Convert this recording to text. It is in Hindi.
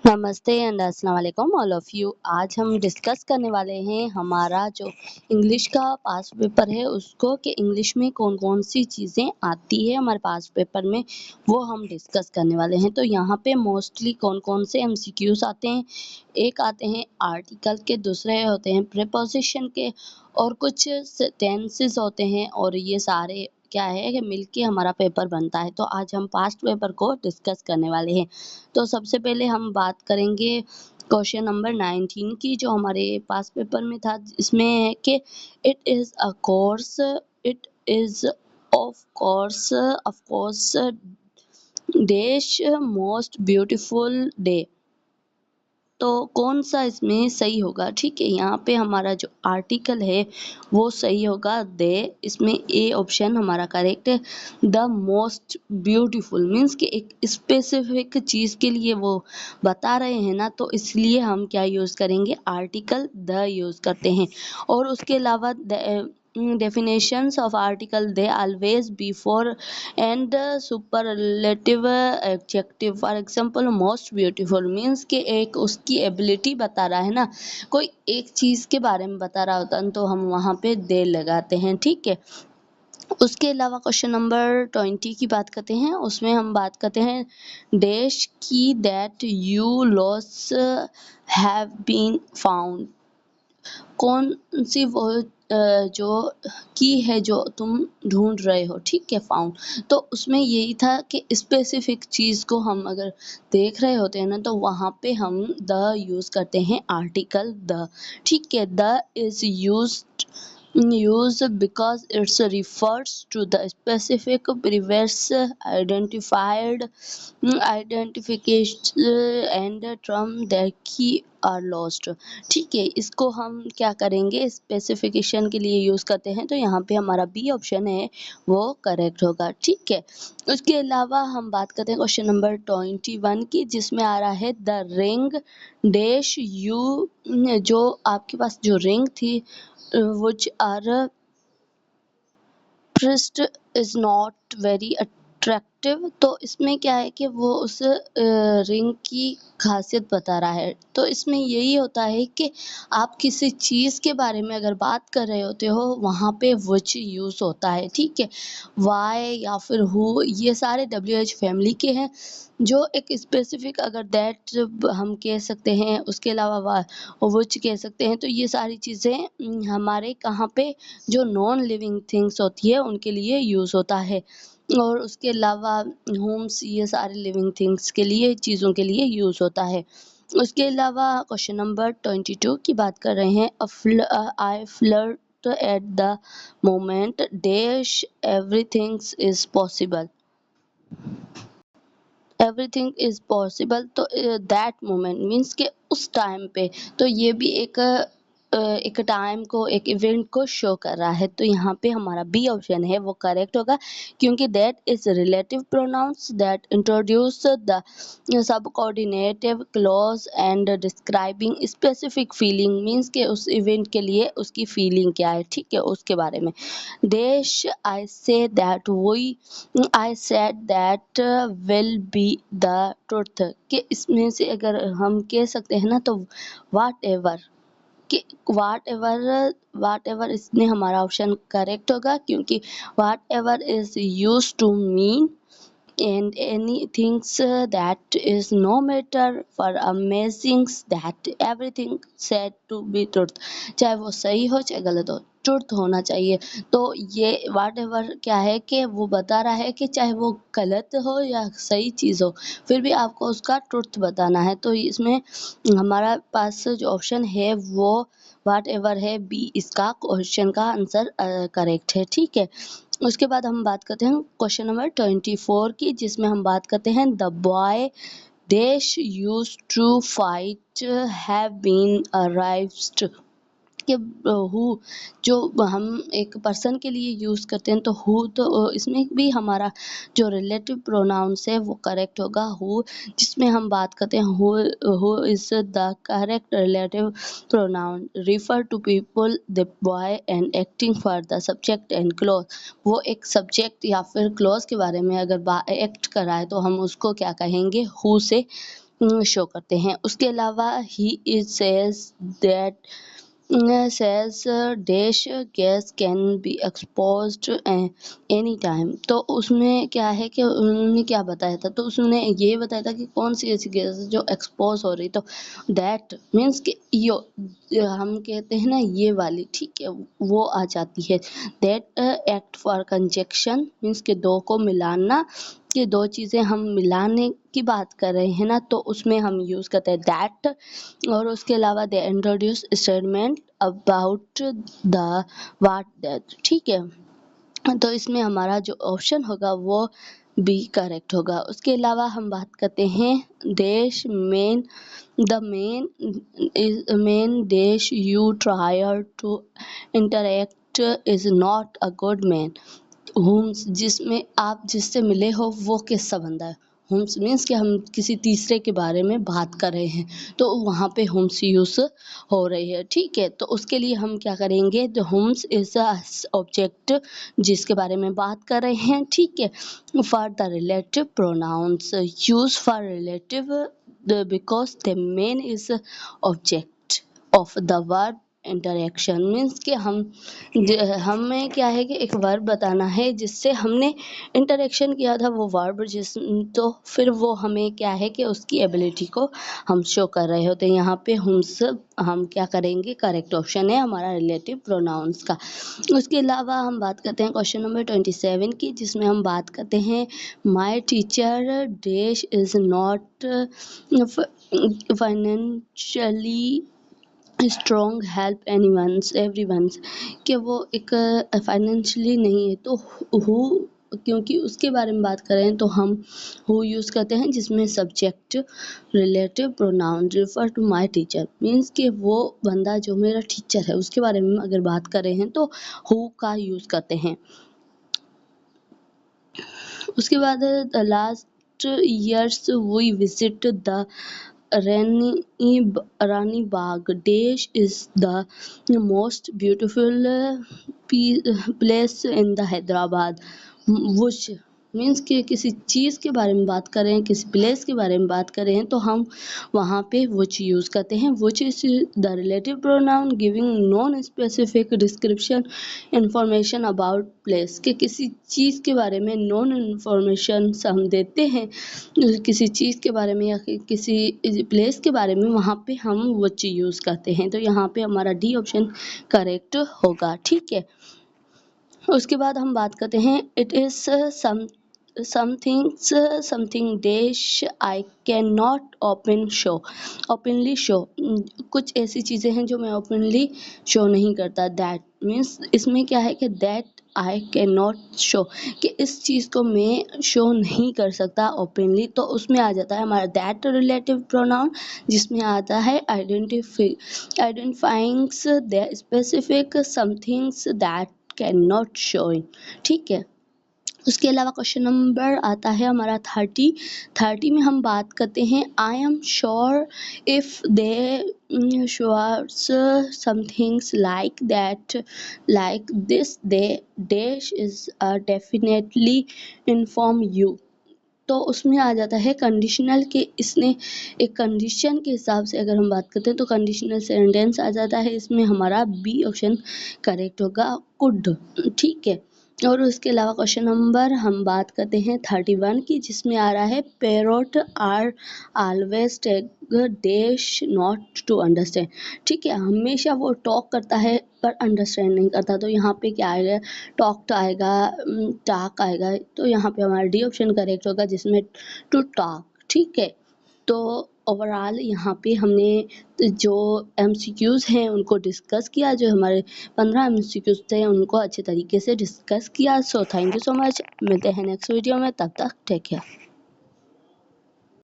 नमस्ते एंड अस्सलाम वालेकुम ऑल ऑफ यू। आज हम डिस्कस करने वाले हैं हमारा जो इंग्लिश का पास्ट पेपर है उसको, कि इंग्लिश में कौन कौन सी चीज़ें आती है हमारे पास्ट पेपर में, वो हम डिस्कस करने वाले हैं। तो यहाँ पे मोस्टली कौन कौन से एमसीक्यूज आते हैं। एक आते हैं आर्टिकल के, दूसरे होते हैं प्रीपोजिशन के, और कुछ टेंसेस होते हैं। और ये सारे क्या है कि मिलके हमारा पेपर बनता है। तो आज हम पास्ट पेपर को डिस्कस करने वाले हैं। तो सबसे पहले हम बात करेंगे क्वेश्चन नंबर 19 की, जो हमारे पास पेपर में था। इसमें है कि it is a course, it is of course dash most beautiful day. तो कौन सा इसमें सही होगा? ठीक है, यहाँ पे हमारा जो आर्टिकल है वो सही होगा दे। इसमें ए ऑप्शन हमारा करेक्ट है। द मोस्ट ब्यूटीफुल मीन्स कि एक स्पेसिफिक चीज़ के लिए वो बता रहे हैं ना, तो इसलिए हम क्या यूज़ करेंगे? आर्टिकल द यूज़ करते हैं। और उसके अलावा definitions of article they always before and superlative adjective. for example most beautiful means कि एक उसकी एबिलिटी बता रहा है ना, कोई एक चीज के बारे में बता रहा होता है तो हम वहां पे दे लगाते हैं। ठीक है, उसके अलावा क्वेश्चन नंबर 20 की बात करते हैं। उसमें हम बात करते हैं डैश की that you loss have been found. कौन सी वो जो की है जो तुम ढूंढ रहे हो। ठीक है, फाउंड। तो उसमें यही था कि स्पेसिफिक चीज़ को हम अगर देख रहे होते हैं ना, तो वहाँ पे हम द यूज़ करते हैं, आर्टिकल द। ठीक है, the is used because it refers to the specific previous identification and term that key are lost। ठीक है, इसको हम क्या करेंगे? स्पेसिफिकेशन के लिए यूज करते हैं। तो यहाँ पे हमारा बी ऑप्शन है वो करेक्ट होगा। ठीक है, उसके अलावा हम बात करते हैं क्वेश्चन नंबर 21 की, जिसमें आ रहा है द रिंग डैश यू। जो आपके पास जो रिंग थी which are pressed is not very attractive। तो इसमें क्या है कि वो उस रिंग की खासियत बता रहा है। तो इसमें यही होता है कि आप किसी चीज़ के बारे में अगर बात कर रहे होते हो, वहाँ पे which यूज़ होता है। ठीक है, why या फिर who, ये सारे WH फैमिली के हैं। जो एक स्पेसिफिक अगर दैट हम कह सकते हैं, उसके अलावा which कह सकते हैं। तो ये सारी चीज़ें हमारे कहाँ पे जो नॉन लिविंग थिंग्स होती है उनके लिए यूज़ होता है। और उसके अलावा होम्स, ये सारे लिविंग थिंग्स के लिए, चीज़ों के लिए यूज़ होता है। उसके अलावा क्वेश्चन नंबर 22 की बात कर रहे हैं। I flirt at the moment dash everything is possible. Everything is possible, तो दैट मोमेंट मीन्स के उस टाइम पे। तो ये भी एक टाइम को, एक इवेंट को शो कर रहा है। तो यहाँ पे हमारा बी ऑप्शन है वो करेक्ट होगा, क्योंकि that is relative pronouns that introduce the subordinative clause and describing specific feeling. Means के उस इवेंट के लिए उसकी फीलिंग क्या है, ठीक है, उसके बारे में। देश आई से दैट वही, I said that will be the truth. कि इसमें से अगर हम कह सकते हैं ना, तो वाट एवर, कि वाट एवर इसमें हमारा ऑप्शन करेक्ट होगा, क्योंकि whatever is use to mean and anything that is no matter for amazing that everything said to be truth। चाहे वो सही हो चाहे गलत हो, ट्रुथ होना चाहिए। तो ये वाट एवर क्या है कि वो बता रहा है कि चाहे वो गलत हो या सही चीज़ हो, फिर भी आपको उसका ट्रुथ बताना है। तो इसमें हमारा पास जो ऑप्शन है वो वाट एवर है, बी इसका क्वेश्चन का आंसर करेक्ट है। ठीक है, उसके बाद हम बात करते हैं क्वेश्चन नंबर 24 की, जिसमें हम बात करते हैं the boy dash use to fight have been arrived. कि हु जो हम एक पर्सन के लिए यूज़ करते हैं, तो हु, तो इसमें भी हमारा जो रिलेटिव प्रोनाउंस है वो करेक्ट होगा हु, जिसमें हम बात करते हैं who is the correct relative pronoun refer to people the boy and acting for the subject and clause. वो एक सब्जेक्ट या फिर क्लॉज के बारे में अगर एक्ट कर रहा है तो हम उसको क्या कहेंगे? हु से शो करते हैं। उसके अलावा he is says that says dash gas can be exposed any time. तो उसमें क्या है कि उन्होंने क्या बताया था, तो उसने ये बताया था कि कौन सी ऐसी गैस जो एक्सपोज हो रही, तो दैट मीन्स कि यो हम कहते हैं ना ये वाली, ठीक है, वो आ जाती है। That act for conjunction means कि दो को मिलाना, कि दो चीज़ें हम मिलाने की बात कर रहे हैं ना, तो उसमें हम यूज़ करते हैं दैट। और उसके अलावा they introduce statement about the what that, ठीक है। तो इसमें हमारा जो ऑप्शन होगा वो बी करेक्ट होगा। उसके अलावा हम बात करते हैं this man the man this you try to interact is not a good man homes, जिसमें आप जिससे मिले हो वो किससा बंदा है। होम्स मीन्स कि हम किसी तीसरे के बारे में बात कर रहे हैं, तो वहाँ पे होम्स यूज़ हो रही है, ठीक है। तो उसके लिए हम क्या करेंगे, the homes is a object जिसके बारे में बात कर रहे हैं, ठीक है। For the relative pronouns use for relative because the main is object of the verb interaction means कि हमें क्या है कि एक वर्ब बताना है जिससे हमने इंटरेक्शन किया था वो वर्ब जिस, तो फिर वो हमें क्या है कि उसकी एबिलिटी को हम शो कर रहे होते हैं। यहाँ पे हम क्या करेंगे, करेक्ट ऑप्शन है हमारा रिलेटिव प्रोनाउंस का। उसके अलावा हम बात करते हैं क्वेश्चन नंबर 27 की, जिसमें हम बात करते हैं my teacher dash is not financially strong help everyone's, कि वो एक फाइनेंशियली नहीं है, तो हु, क्योंकि उसके बारे में बात कर रहे हैं तो हम हु यूज़ करते हैं, जिसमें subject relative pronoun refer to my teacher means कि वो बंदा जो मेरा टीचर है उसके बारे में अगर बात कर रहे हैं तो हु का यूज़ करते हैं। उसके बाद last years we visit the Rani Bagh dash is the most beautiful place in the Hyderabad which means कि किसी चीज़ के बारे में बात कर रहे हैं, किसी प्लेस के बारे में बात कर रहे हैं, तो हम वहाँ पे विच यूज़ करते हैं। Which is the relative pronoun giving non specific description information about place, कि किसी चीज़ के बारे में नॉन इन्फॉर्मेशन हम देते हैं किसी चीज़ के बारे में या किसी प्लेस के बारे में, वहाँ पे हम विच यूज़ करते हैं। तो यहाँ पे हमारा डी ऑप्शन करेक्ट होगा, ठीक है। उसके बाद हम बात करते हैं it is something dash I can not openly show, कुछ ऐसी चीज़ें हैं जो मैं ओपनली शो नहीं करता। दैट मीन्स इसमें क्या है कि that I can not show, कि इस चीज़ को मैं शो नहीं कर सकता ओपनली, तो उसमें आ जाता है हमारा दैट रिलेटिव प्रोनाउन, जिसमें आता है identifying the specific somethings that can not showing, ठीक है। उसके अलावा क्वेश्चन नंबर आता है हमारा 30 में हम बात करते हैं I am sure if they shores somethings like that like this they dash is definitely inform you, तो उसमें आ जाता है कंडीशनल के, इसने एक कंडीशन के हिसाब से अगर हम बात करते हैं तो कंडीशनल सेंटेंस आ जाता है। इसमें हमारा बी ऑप्शन करेक्ट होगा, कुड, ठीक है। और उसके अलावा क्वेश्चन नंबर हम बात करते हैं 31 की, जिसमें आ रहा है parrot are always take dash not to understand, ठीक है, हमेशा वो टॉक करता है पर अंडरस्टैंड नहीं करता, तो यहाँ पे क्या आएगा, टॉक्ट आएगा, टाक आएगा, तो यहाँ पे हमारा डी ऑप्शन करेक्ट होगा, जिसमें टू टॉक, ठीक है। तो ओवरऑल यहाँ पे हमने जो MCQs हैं उनको डिस्कस किया, जो हमारे 15 MCQs थे उनको अच्छे तरीके से डिस्कस किया। So thank you so much, मिलते हैं नेक्स्ट वीडियो में, तब तक टेक केयर।